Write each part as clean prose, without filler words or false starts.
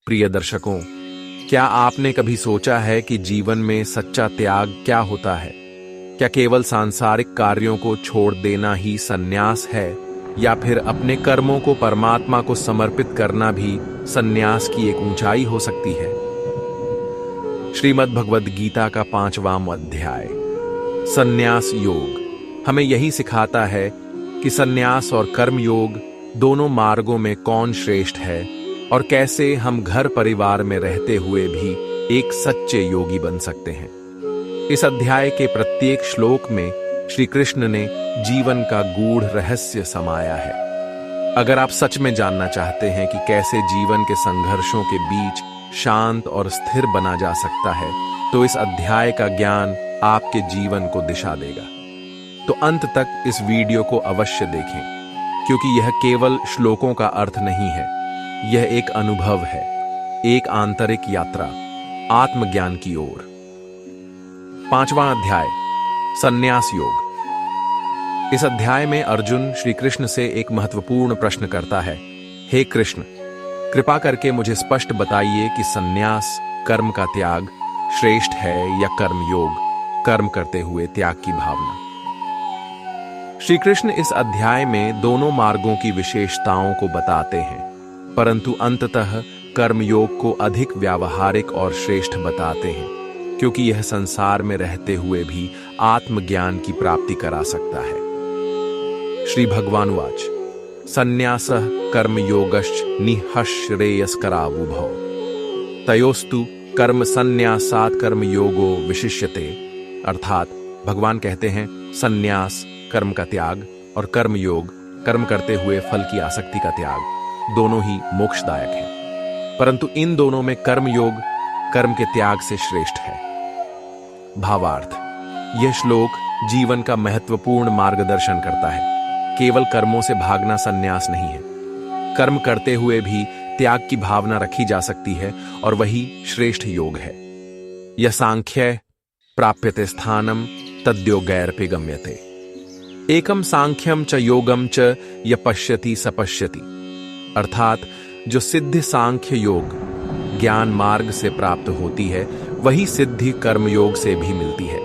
प्रिय दर्शकों, क्या आपने कभी सोचा है कि जीवन में सच्चा त्याग क्या होता है? क्या केवल सांसारिक कार्यों को छोड़ देना ही संन्यास है, या फिर अपने कर्मों को परमात्मा को समर्पित करना भी संन्यास की एक ऊंचाई हो सकती है? श्रीमद् भगवद गीता का 5वां अध्याय संन्यास योग हमें यही सिखाता है कि संन्यास और कर्म योग दोनों मार्गों में कौन श्रेष्ठ है और कैसे हम घर परिवार में रहते हुए भी एक सच्चे योगी बन सकते हैं। इस अध्याय के प्रत्येक श्लोक में श्री कृष्ण ने जीवन का गूढ़ रहस्य समाया है। अगर आप सच में जानना चाहते हैं कि कैसे जीवन के संघर्षों के बीच शांत और स्थिर बना जा सकता है, तो इस अध्याय का ज्ञान आपके जीवन को दिशा देगा। तो अंत तक इस वीडियो को अवश्य देखें, क्योंकि यह केवल श्लोकों का अर्थ नहीं है, यह एक अनुभव है, एक आंतरिक यात्रा आत्मज्ञान की ओर। 5वां अध्याय संन्यास योग। इस अध्याय में अर्जुन श्री कृष्ण से एक महत्वपूर्ण प्रश्न करता है। हे कृष्ण, कृपा करके मुझे स्पष्ट बताइए कि संन्यास कर्म का त्याग श्रेष्ठ है या कर्म योग कर्म करते हुए त्याग की भावना। श्री कृष्ण इस अध्याय में दोनों मार्गों की विशेषताओं को बताते हैं, परंतु अंततः कर्मयोग को अधिक व्यावहारिक और श्रेष्ठ बताते हैं, क्योंकि यह संसार में रहते हुए भी आत्मज्ञान की प्राप्ति करा सकता है। श्री भगवानुवाच संन्यासः कर्मयोगश्च निःश्रेयस्करावुभौ तयोस्तु कर्म संन्यासात् कर्मयोगो विशिष्यते। अर्थात भगवान कहते हैं, संन्यास कर्म का त्याग और कर्मयोग कर्म करते हुए फल की आसक्ति का त्याग दोनों ही मोक्षदायक है, परंतु इन दोनों में कर्मयोग कर्म के त्याग से श्रेष्ठ है। भावार्थ, यह श्लोक जीवन का महत्वपूर्ण मार्गदर्शन करता है। केवल कर्मों से भागना संन्यास नहीं है, कर्म करते हुए भी त्याग की भावना रखी जा सकती है और वही श्रेष्ठ योग है। यह सांख्य प्राप्यते स्थानम तद्योगैरपि गम्यते। एकम सांख्यम च योगम च य पश्यति स पश्यति। अर्थात जो सिद्धि सांख्य योग ज्ञान मार्ग से प्राप्त होती है, वही सिद्धि कर्म योग से भी मिलती है।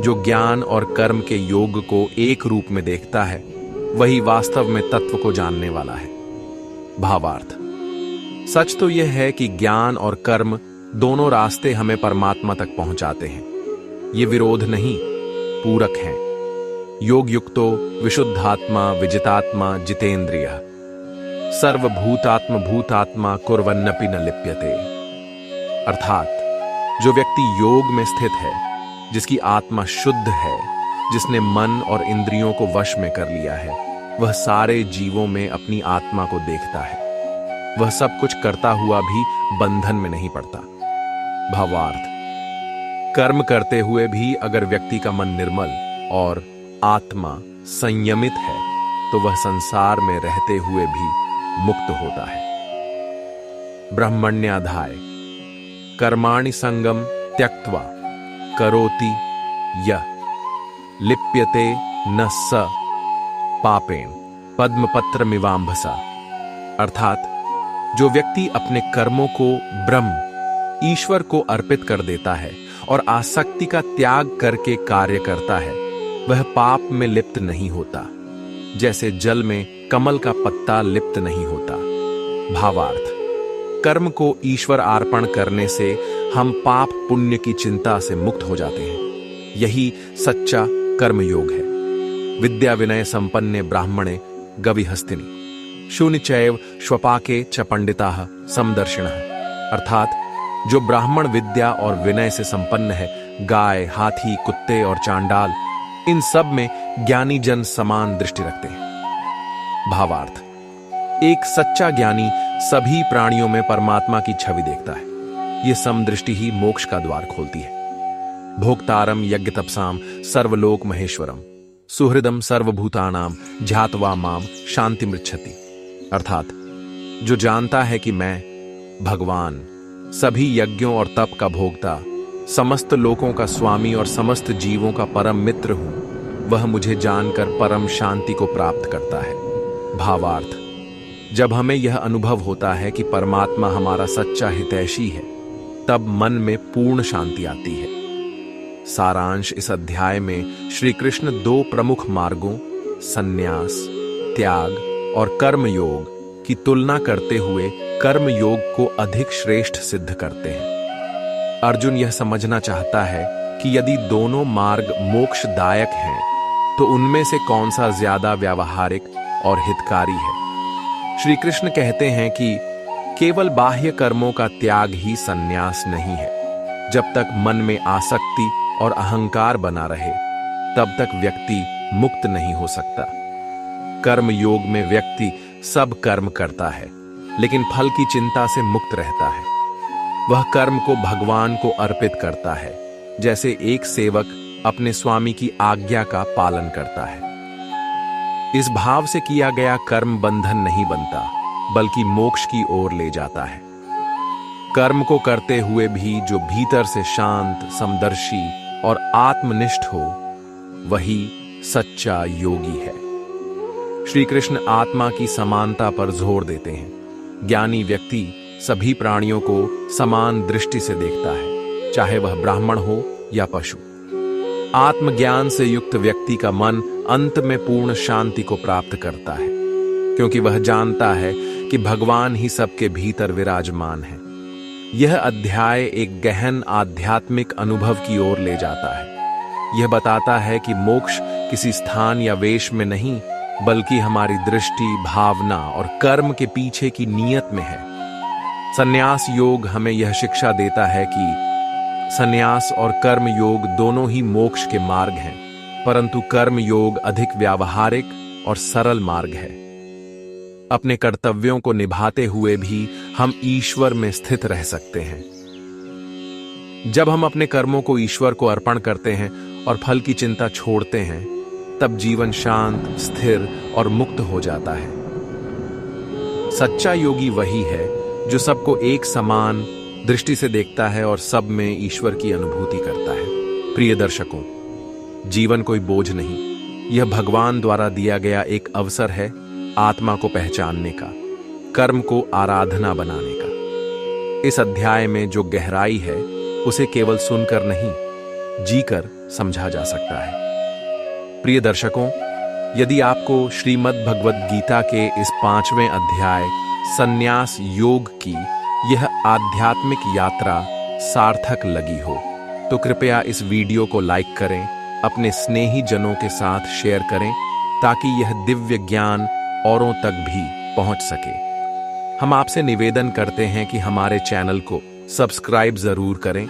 जो ज्ञान और कर्म के योग को एक रूप में देखता है, वही वास्तव में तत्व को जानने वाला है। भावार्थ, सच तो यह है कि ज्ञान और कर्म दोनों रास्ते हमें परमात्मा तक पहुंचाते हैं। ये विरोध नहीं, पूरक हैं। योग युक्तो विशुद्धात्मा विजितात्मा जितेंद्रियः सर्वभूतात्म भूतात्मा कुर्वन्नपि न लिप्यते। अर्थात जो व्यक्ति योग में स्थित है, जिसकी आत्मा शुद्ध है, जिसने मन और इंद्रियों को वश में कर लिया है, वह सारे जीवों में अपनी आत्मा को देखता है। वह सब कुछ करता हुआ भी बंधन में नहीं पड़ता। भावार्थ, कर्म करते हुए भी अगर व्यक्ति का मन निर्मल और आत्मा संयमित है, तो वह संसार में रहते हुए भी मुक्त होता है। ब्रह्मण्याधाय कर्माणि संगम त्यक्त्वा करोति यः लिप्यते न स पापेन पद्मपत्रमिवाम्भसा। अर्थात जो व्यक्ति अपने कर्मों को ब्रह्म ईश्वर को अर्पित कर देता है और आसक्ति का त्याग करके कार्य करता है, वह पाप में लिप्त नहीं होता, जैसे जल में कमल का पत्ता लिप्त नहीं होता। भावार्थ, कर्म को ईश्वर अर्पण करने से हम पाप पुण्य की चिंता से मुक्त हो जाते हैं। यही सच्चा कर्मयोग है। विद्या विनय संपन्ने ब्राह्मणे गविहस्तिनि शून्यचैव श्वपाके च पंडिताः समदर्शिनः। अर्थात जो ब्राह्मण विद्या और विनय से संपन्न है, गाय, हाथी, कुत्ते और चांडाल, इन सब में ज्ञानी जन समान दृष्टि रखते हैं। भावार्थ, एक सच्चा ज्ञानी सभी प्राणियों में परमात्मा की छवि देखता है। यह समदृष्टि ही मोक्ष का द्वार खोलती है। भोक्तारम यज्ञ तपसाम सर्वलोक महेश्वरम सुहृदम सर्वभूतानाम ध्यात्वा माम शांति मृच्छति। अर्थात जो जानता है कि मैं भगवान सभी यज्ञों और तप का भोक्ता, समस्त लोकों का स्वामी और समस्त जीवों का परम मित्र हूं, वह मुझे जानकर परम शांति को प्राप्त करता है। भावार्थ, जब हमें यह अनुभव होता है कि परमात्मा हमारा सच्चा हितैषी है, तब मन में पूर्ण शांति आती है। सारांश इस अध्याय में श्री कृष्ण दो प्रमुख मार्गों संन्यास, त्याग और कर्म योग की तुलना करते हुए कर्म योग को अधिक श्रेष्ठ सिद्ध करते हैं। अर्जुन यह समझना चाहता है कि यदि दोनों मार्ग मोक्षदायक हैं, तो उनमें से कौन सा ज्यादा व्यावहारिक और हितकारी है। श्री कृष्ण कहते हैं कि केवल बाह्य कर्मों का त्याग ही संन्यास नहीं है। जब तक मन में आसक्ति और अहंकार बना रहे, तब तक व्यक्ति मुक्त नहीं हो सकता। कर्म योग में व्यक्ति सब कर्म करता है, लेकिन फल की चिंता से मुक्त रहता है। वह कर्म को भगवान को अर्पित करता है, जैसे एक सेवक अपने स्वामी की आज्ञा का पालन करता है। इस भाव से किया गया कर्म बंधन नहीं बनता, बल्कि मोक्ष की ओर ले जाता है। कर्म को करते हुए भी जो भीतर से शांत, समदर्शी और आत्मनिष्ठ हो, वही सच्चा योगी है। श्री कृष्ण आत्मा की समानता पर जोर देते हैं। ज्ञानी व्यक्ति सभी प्राणियों को समान दृष्टि से देखता है, चाहे वह ब्राह्मण हो या पशु। आत्मज्ञान से युक्त व्यक्ति का मन अंत में पूर्ण शांति को प्राप्त करता है, क्योंकि वह जानता है कि भगवान ही सबके भीतर विराजमान है। यह अध्याय एक गहन आध्यात्मिक अनुभव की ओर ले जाता है। यह बताता है कि मोक्ष किसी स्थान या वेश में नहीं, बल्कि हमारी दृष्टि, भावना और कर्म के पीछे की नीयत में है। संन्यास योग हमें यह शिक्षा देता है कि संन्यास और कर्म योग दोनों ही मोक्ष के मार्ग हैं, परंतु कर्म योग अधिक व्यावहारिक और सरल मार्ग है। अपने कर्तव्यों को निभाते हुए भी हम ईश्वर में स्थित रह सकते हैं। जब हम अपने कर्मों को ईश्वर को अर्पण करते हैं और फल की चिंता छोड़ते हैं, तब जीवन शांत, स्थिर और मुक्त हो जाता है। सच्चा योगी वही है जो सबको एक समान दृष्टि से देखता है और सब में ईश्वर की अनुभूति करता है। प्रिय दर्शकों, जीवन कोई बोझ नहीं, यह भगवान द्वारा दिया गया एक अवसर है आत्मा को पहचानने का, कर्म को आराधना बनाने का। इस अध्याय में जो गहराई है, उसे केवल सुनकर नहीं, जीकर समझा जा सकता है। प्रिय दर्शकों, यदि आपको श्रीमद् भगवद गीता के इस 5वें अध्याय संन्यास योग की यह आध्यात्मिक यात्रा सार्थक लगी हो, तो कृपया इस वीडियो को लाइक करें, अपने स्नेही जनों के साथ शेयर करें, ताकि यह दिव्य ज्ञान औरों तक भी पहुंच सके। हम आपसे निवेदन करते हैं कि हमारे चैनल को सब्सक्राइब जरूर करें,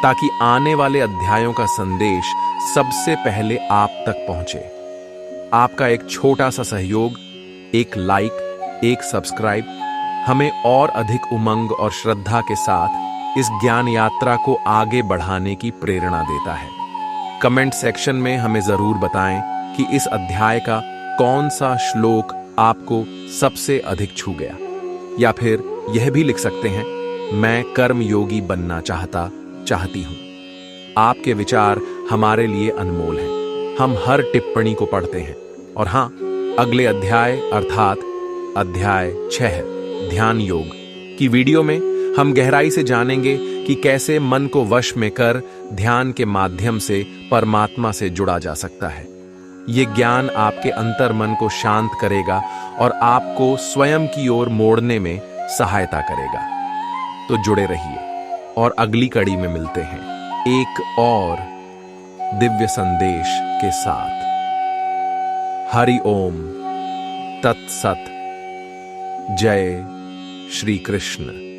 ताकि आने वाले अध्यायों का संदेश सबसे पहले आप तक पहुंचे। आपका एक छोटा सा सहयोग, एक लाइक, एक सब्सक्राइब हमें और अधिक उमंग और श्रद्धा के साथ इस ज्ञान यात्रा को आगे बढ़ाने की प्रेरणा देता है। कमेंट सेक्शन में हमें जरूर बताएं कि इस अध्याय का कौन सा श्लोक आपको सबसे अधिक छू गया, या फिर यह भी लिख सकते हैं, मैं कर्म योगी बनना चाहती हूं। आपके विचार हमारे लिए अनमोल हैं। हम हर टिप्पणी को पढ़ते हैं। और हां, अगले अध्याय अर्थात अध्याय 6 ध्यान योग की वीडियो में हम गहराई से जानेंगे कि कैसे मन को वश में कर ध्यान के माध्यम से परमात्मा से जुड़ा जा सकता है। ये ज्ञान आपके अंतर मन को शांत करेगा और आपको स्वयं की ओर मोड़ने में सहायता करेगा। तो जुड़े रहिए और अगली कड़ी में मिलते हैं एक और दिव्य संदेश के साथ। हरि ओम तत्सत। जय श्री कृष्ण।